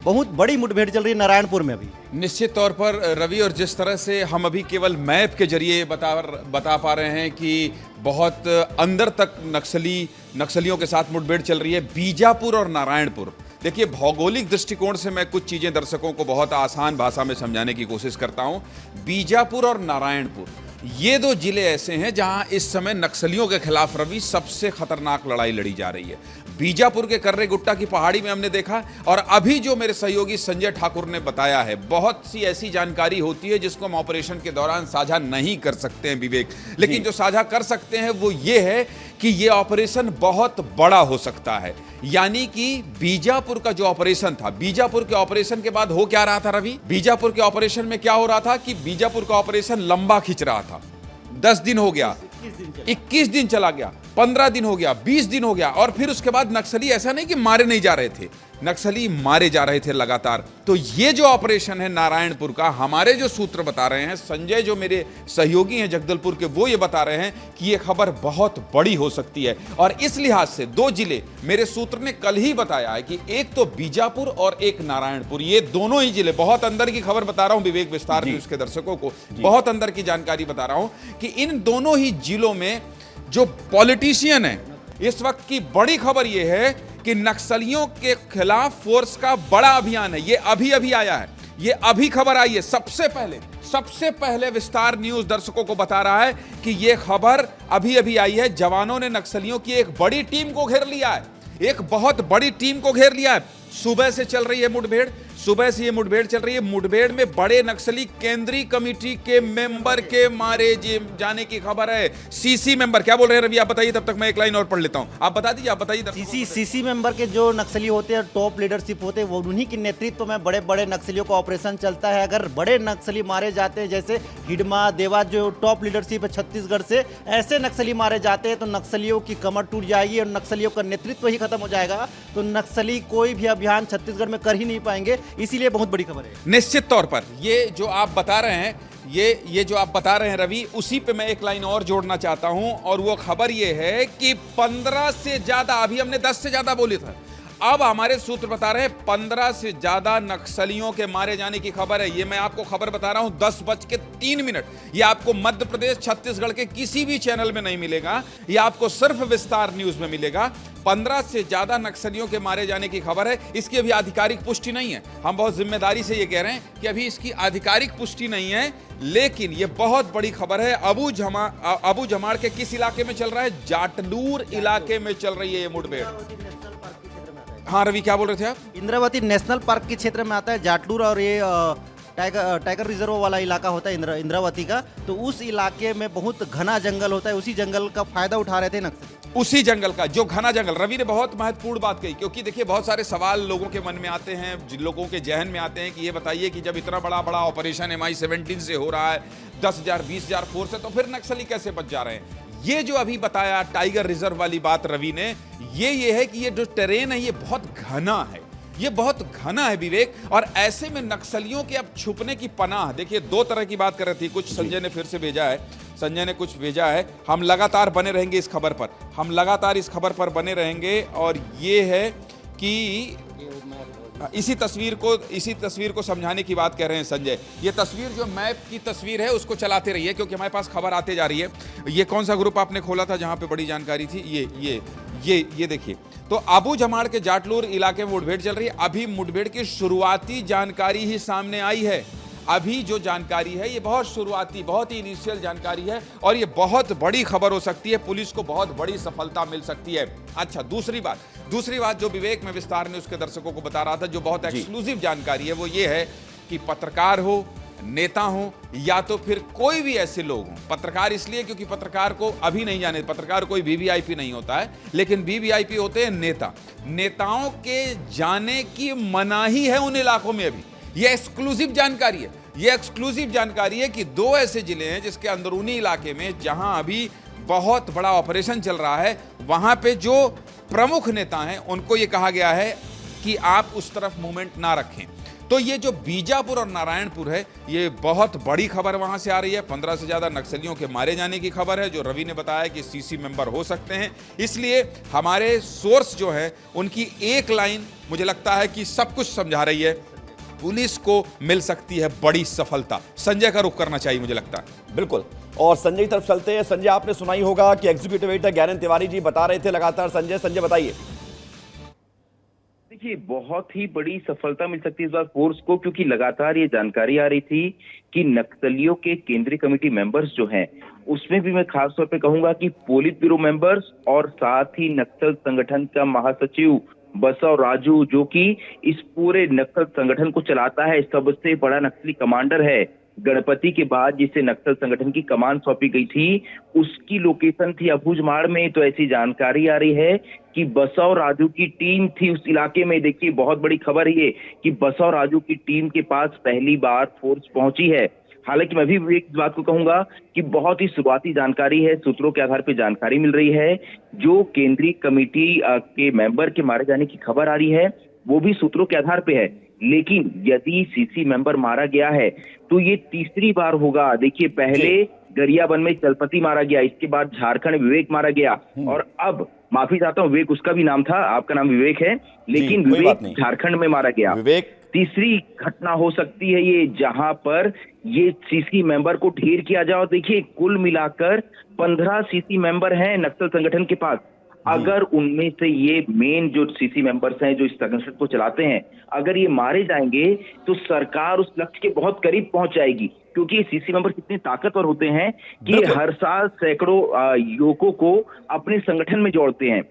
बहुत बड़ी मुठभेड़ चल रही है नारायणपुर में अभी। निश्चित तौर पर रवि, और जिस तरह से हम अभी केवल मैप के जरिए बता पा रहे हैं कि बहुत अंदर तक नक्सलियों के साथ मुठभेड़ चल रही है, बीजापुर और नारायणपुर। देखिए, भौगोलिक दृष्टिकोण से मैं कुछ चीज़ें दर्शकों को बहुत आसान भाषा में समझाने की कोशिश करता हूं। बीजापुर और नारायणपुर, ये दो जिले ऐसे हैं जहां इस समय नक्सलियों के खिलाफ रवि सबसे खतरनाक लड़ाई लड़ी जा रही है। बीजापुर के कर्रे गुट्टा की पहाड़ी में हमने देखा, और अभी जो मेरे सहयोगी संजय ठाकुर ने बताया है, बहुत सी ऐसी जानकारी होती है जिसको हम ऑपरेशन के दौरान साझा नहीं कर सकते हैं विवेक, लेकिन जो साझा कर सकते हैं वो ये है कि ये ऑपरेशन बहुत बड़ा हो सकता है। यानी कि बीजापुर का जो ऑपरेशन था, बीजापुर के ऑपरेशन के बाद हो क्या रहा था रवि? बीजापुर के ऑपरेशन में क्या हो रहा था कि बीजापुर का ऑपरेशन लंबा खिंच रहा था। 10 दिन हो गया, 21 दिन चला गया, 15 दिन हो गया, 20 दिन हो गया, और फिर उसके बाद नक्सली ऐसा नहीं कि मारे नहीं जा रहे थे, नक्सली मारे जा रहे थे लगातार। तो ये जो ऑपरेशन है नारायणपुर का, हमारे जो सूत्र बता रहे हैं, संजय जो मेरे सहयोगी हैं जगदलपुर के, वो ये बता रहे हैं कि ये खबर बहुत बड़ी हो सकती है। और इस लिहाज से दो जिले मेरे सूत्र ने कल ही बताया है कि एक तो बीजापुर और एक नारायणपुर, ये दोनों ही जिले, बहुत अंदर की खबर बता रहा हूं विवेक विस्तार न्यूज के दर्शकों को, बहुत अंदर की जानकारी बता रहा हूं कि इन दोनों ही जिलों में जो पॉलिटिशियन है, इस वक्त की बड़ी खबर यह है कि नक्सलियों के खिलाफ फोर्स का बड़ा अभियान है। ये अभी अभी आया है, ये अभी खबर आई है। सबसे पहले विस्तार न्यूज दर्शकों को बता रहा है कि ये खबर अभी अभी आई है। जवानों ने नक्सलियों की एक बड़ी टीम को घेर लिया है, एक बहुत बड़ी टीम को घेर लिया है। सुबह से चल रही है मुठभेड़, सुबह से ये मुठभेड़ चल रही है। मुठभेड़ में बड़े नक्सली केंद्रीय कमेटी के मेंबर के मारे जाने की खबर है। सीसी मेंबर, क्या बोल रहे हैं रवि, आप बताइए, तब तक मैं एक लाइन और पढ़ लेता हूं। आप बता दीजिए, आप बताइए। सीसी मेंबर के जो नक्सली होते हैं, टॉप लीडरशिप होते हैं, वो उन्हीं के नेतृत्व में बड़े बड़े नक्सलियों का ऑपरेशन चलता है। अगर बड़े नक्सली मारे जाते हैं, जैसे हिडमा देवा जो टॉप लीडरशिप है छत्तीसगढ़ से, ऐसे नक्सली मारे जाते हैं तो नक्सलियों की कमर टूट जाएगी और नक्सलियों का नेतृत्व ही खत्म हो जाएगा। तो नक्सली कोई भी अभियान छत्तीसगढ़ में कर ही नहीं पाएंगे, इसीलिए बहुत बड़ी खबर है। निश्चित तौर पर ये जो आप बता रहे हैं, ये जो आप बता रहे हैं रवि, उसी पे मैं एक लाइन और जोड़ना चाहता हूं, और वो खबर ये है कि 15 से ज्यादा, अभी हमने 10 से ज्यादा बोले थे, अब हमारे सूत्र बता रहे हैं 15 से ज्यादा नक्सलियों के मारे जाने की खबर है। ये मैं आपको खबर बता रहा हूं 10:03। ये आपको मध्य प्रदेश, छत्तीसगढ़ के किसी भी चैनल में नहीं मिलेगा, ये आपको सिर्फ विस्तार न्यूज में मिलेगा। 15 से ज्यादा नक्सलियों के मारे जाने की खबर है। इसकी अभी आधिकारिक पुष्टि नहीं है, हम बहुत जिम्मेदारी से ये कह रहे हैं कि अभी इसकी आधिकारिक पुष्टि नहीं है, लेकिन ये बहुत बड़ी खबर है। अबू जमाड़ के किस इलाके में चल रहा है? जाटलूर इलाके में चल रही है ये मुठभेड़। हाँ रवि, क्या बोल रहे थे आप? इंद्रावती नेशनल पार्क के क्षेत्र में आता है जाटलूर, और ये टाइगर रिजर्व वाला इलाका होता है इंद्रावती का। तो उस इलाके में बहुत घना जंगल होता है, उसी जंगल का फायदा उठा रहे थे नक्सली। उसी जंगल का, जो घना जंगल, रवि ने बहुत महत्वपूर्ण बात कही, क्योंकि देखिए बहुत सारे सवाल लोगों के मन में आते हैं, लोगों के जहन में आते हैं कि ये बताइए कि जब इतना बड़ा ऑपरेशन MI-17 से हो रहा है, 10,000 20,000 फोर्स है, तो फिर नक्सली कैसे बच जा रहे हैं? ये जो अभी बताया टाइगर रिजर्व वाली बात रवि ने, ये है कि ये जो टेरेन है ये बहुत घना है, ये बहुत घना है विवेक, और ऐसे में नक्सलियों के अब छुपने की पनाह, देखिए दो तरह की बात कर रही थी, कुछ संजय ने फिर से भेजा है, संजय ने कुछ भेजा है। हम लगातार बने रहेंगे इस खबर पर, हम लगातार इस खबर पर बने रहेंगे, और ये है कि इसी तस्वीर को समझाने की बात कह रहे हैं संजय। ये तस्वीर जो मैप की तस्वीर है उसको चलाते रहिए, क्योंकि हमारे पास खबर आते जा रही है। ये कौन सा ग्रुप आपने खोला था जहां पे बड़ी जानकारी थी? ये देखिए, तो अबू जमाड़ के जाटलूर इलाके में मुठभेड़ चल रही है। अभी मुठभेड़ की शुरुआती जानकारी ही सामने आई है। अभी जो जानकारी है ये बहुत शुरुआती, बहुत ही इनिशियल जानकारी है, और ये बहुत बड़ी खबर हो सकती है, पुलिस को बहुत बड़ी सफलता मिल सकती है। अच्छा, दूसरी बात जो विवेक में विस्तार ने उसके दर्शकों को बता रहा था, जो बहुत एक्सक्लूसिव जानकारी है, वो ये है कि पत्रकार हो, नेता हो, या तो फिर कोई भी ऐसे लोग हों, पत्रकार इसलिए क्योंकि पत्रकार को अभी नहीं जाने, पत्रकार कोई VVIP नहीं होता है, लेकिन VVIP होते हैं नेता। नेताओं के जाने की मनाही है उन इलाकों में अभी। ये एक्सक्लूसिव जानकारी है, ये एक्सक्लूसिव जानकारी है कि दो ऐसे जिले हैं जिसके अंदरूनी इलाके में जहां अभी बहुत बड़ा ऑपरेशन चल रहा है, वहां पे जो प्रमुख नेता हैं उनको ये कहा गया है कि आप उस तरफ मूवमेंट ना रखें। तो ये जो बीजापुर और नारायणपुर है, ये बहुत बड़ी खबर वहां से आ रही है। 15 से ज्यादा नक्सलियों के मारे जाने की खबर है, जो रवि ने बताया कि सीसी मेंबर हो सकते हैं। इसलिए हमारे सोर्स जो है उनकी एक लाइन मुझे लगता है कि सब कुछ समझा रही है, पुलिस को मिल सकती है बड़ी सफलता। संजय का रुख करना चाहिए मुझे लगता है। बिल्कुल, और संजय की तरफ चलते हैं। संजय, आपने सुना ही होगा कि एग्जीक्यूटिव एडिटर ज्ञानेंद्र तिवारी जी बता रहे थे लगातार। संजय बताइए। देखिए, बहुत ही बड़ी सफलता मिल सकती है इस बार फोर्स को, क्योंकि लगातार ये जानकारी आ रही थी कि नक्सलियों के केंद्रीय कमेटी मेंबर्स जो हैं, उसमें भी मैं खास तौर पे कहूंगा कि पोलित ब्यूरो मेंबर्स और साथ ही नक्सल संगठन का महासचिव बसव राजू, जो कि इस पूरे नक्सल संगठन को चलाता है, सबसे बड़ा नक्सली कमांडर है। गणपति के बाद जिसे नक्सल संगठन की कमान सौंपी गई थी, उसकी लोकेशन थी अबूझमाड़ में। तो ऐसी जानकारी आ रही है कि बसव राजू की टीम थी उस इलाके में। देखिए, बहुत बड़ी खबर है ये कि बसव राजू की टीम के पास पहली बार फोर्स पहुंची है। हालांकि मैं भी एक बात को कहूंगा कि बहुत ही शुरुआती जानकारी है, सूत्रों के आधार पर जानकारी मिल रही है। जो केंद्रीय कमेटी के मेंबर के मारे जाने की खबर आ रही है, वो भी सूत्रों के आधार पे है। लेकिन यदि सीसी मेंबर मारा गया है तो ये तीसरी बार होगा। देखिए, पहले गरियाबंद में चलपति मारा गया, इसके बाद झारखंड विवेक मारा गया, और अब माफी चाहता हूँ, विवेक उसका भी नाम था, आपका नाम विवेक है, लेकिन विवेक झारखंड में मारा गया। विवेक तीसरी घटना हो सकती है ये, जहां पर ये सीसी मेंबर को ढेर किया जाए। और देखिए, कुल मिलाकर 15 सीसी मेंबर हैं नक्सल संगठन के पास। अगर उनमें से ये मेन जो सीसी मेंबर्स हैं, जो इस संगठन को चलाते हैं, अगर ये मारे जाएंगे तो सरकार उस लक्ष्य के बहुत करीब पहुंच जाएगी। क्योंकि ये सीसी मेंबर कितने ताकतवर होते हैं कि हर साल सैकड़ों युवकों को अपने संगठन में जोड़ते हैं।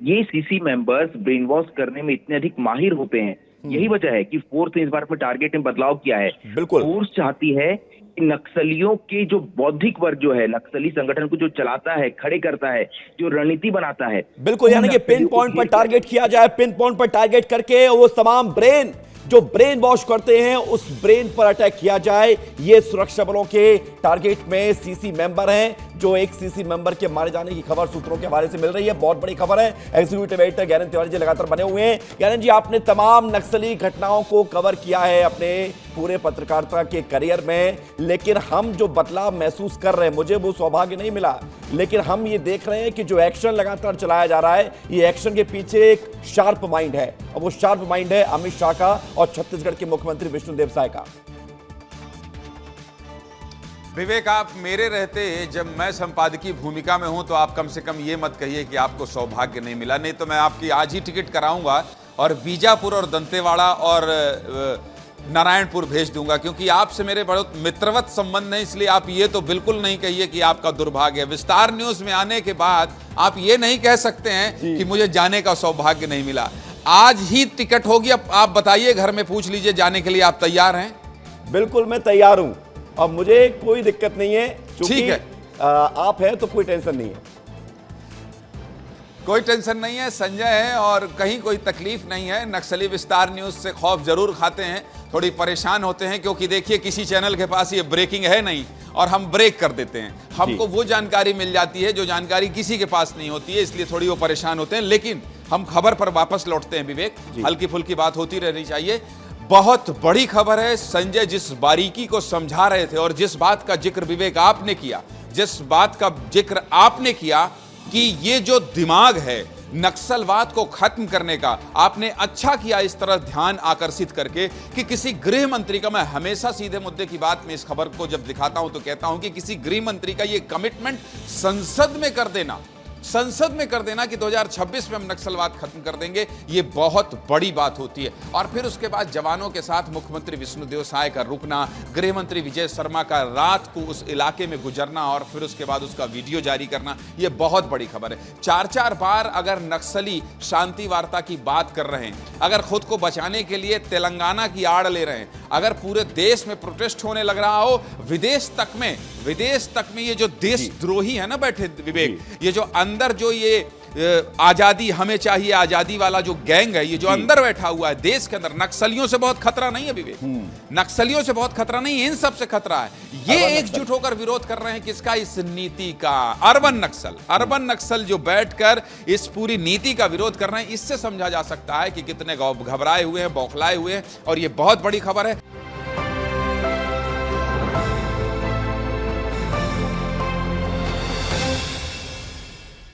ये सीसी मेंबर्स ब्रेन वॉश करने में इतने अधिक माहिर होते हैं। यही वजह है कि फोर्स ने इस बार अपने टारगेट में बदलाव किया है। बिल्कुल, फोर्स चाहती है कि नक्सलियों के जो बौद्धिक वर्ग जो है, नक्सली संगठन को जो चलाता है, खड़े करता है, जो रणनीति बनाता है, बिल्कुल, यानी कि पिन पॉइंट पर टारगेट किया जाए। पिन पॉइंट पर टारगेट करके वो तमाम ब्रेन जो ब्रेन वॉश करते हैं, उस ब्रेन पर अटैक किया जाए। ये सुरक्षा बलों के टारगेट में सीसी मेंबर हैं। जो एक सीसी मेंबर के मारे जाने की खबर सूत्रों के हवाले से मिल रही है, बहुत बड़ी खबर है। एग्जीक्यूटिव एडिटर ज्ञानेंद्र तिवारी जी लगातार बने हुए हैं। ज्ञानेंद्र जी, आपने तमाम नक्सली घटनाओं को कवर किया है अपने पूरे पत्रकारिता के करियर में, लेकिन हम जो बदलाव महसूस कर रहे हैं, मुझे वो सौभाग्य नहीं मिला, लेकिन हम ये देख रहे हैं कि जो एक्शन लगातार चलाया जा रहा है, ये एक्शन के पीछे एक शार्प माइंड है, और वो शार्प माइंड है अमित शाह का और छत्तीसगढ़ के मुख्यमंत्री विष्णुदेव साय का। विवेक, आप मेरे रहते जब मैं संपादकीय भूमिका में हूं तो आप कम से कम ये मत कहिए कि आपको सौभाग्य नहीं मिला। नहीं तो मैं आपकी आज ही टिकट कराऊंगा और बीजापुर और दंतेवाड़ा और नारायणपुर भेज दूंगा, क्योंकि आपसे मेरे बहुत मित्रवत संबंध है। इसलिए आप ये तो बिल्कुल नहीं कहिए कि आपका दुर्भाग्य है। विस्तार न्यूज में आने के बाद आप ये नहीं कह सकते हैं कि मुझे जाने का सौभाग्य नहीं मिला। आज ही टिकट होगी। अब आप बताइए, घर में पूछ लीजिए, जाने के लिए आप तैयार हैं? बिल्कुल, मैं तैयार हूं और मुझे कोई दिक्कत नहीं है। ठीक है, आप हैं तो कोई टेंशन नहीं है। कोई टेंशन नहीं है, संजय है और कहीं कोई तकलीफ नहीं है। नक्सली विस्तार न्यूज से खौफ जरूर खाते हैं, थोड़ी परेशान होते हैं, क्योंकि देखिए किसी चैनल के पास ये ब्रेकिंग है नहीं और हम ब्रेक कर देते हैं। हमको वो जानकारी मिल जाती है जो जानकारी किसी के पास नहीं होती है, इसलिए थोड़ी वो परेशान होते हैं। लेकिन हम खबर पर वापस लौटते हैं विवेक, हल्की फुल्की बात होती रहनी चाहिए। बहुत बड़ी खबर है। संजय जिस बारीकी को समझा रहे थे और जिस बात का जिक्र विवेक आपने किया, जिस बात का जिक्र आपने किया कि ये जो दिमाग है नक्सलवाद को खत्म करने का, आपने अच्छा किया इस तरह ध्यान आकर्षित करके कि किसी गृह मंत्री का, मैं हमेशा सीधे मुद्दे की बात में इस खबर को जब दिखाता हूं तो कहता हूं कि किसी गृह मंत्री का ये कमिटमेंट संसद में कर देना, संसद में कर देना कि 2026 में हम नक्सलवाद खत्म कर देंगे, ये बहुत बड़ी बात होती है। और फिर उसके बाद जवानों के साथ मुख्यमंत्री विष्णुदेव साय का रुकना, गृह मंत्री विजय शर्मा का रात को उस इलाके में गुजरना और फिर उसके बाद उसका वीडियो जारी करना, ये बहुत बड़ी खबर है। 4-4 बार अगर नक्सली शांति वार्ता की बात कर रहे हैं, अगर खुद को बचाने के लिए तेलंगाना की आड़ ले रहे हैं, अगर पूरे देश में प्रोटेस्ट होने लग रहा हो, विदेश तक में ये जो देशद्रोही है ना बैठे विवेक, ये जो अंदर जो ये आजादी हमें चाहिए आजादी वाला जो गैंग है, ये जो अंदर बैठा हुआ है देश के अंदर, नक्सलियों से बहुत खतरा नहीं है विवेक, नक्सलियों से बहुत खतरा नहीं, इन सब से खतरा है। ये एकजुट होकर विरोध कर रहे हैं किसका? इस नीति का। अर्बन नक्सल जो बैठकर इस पूरी नीति का विरोध कर रहे हैं, इससे समझा जा सकता है कि कितने घबराए हुए हैं, बौखलाए हुए हैं। और ये बहुत बड़ी खबर है।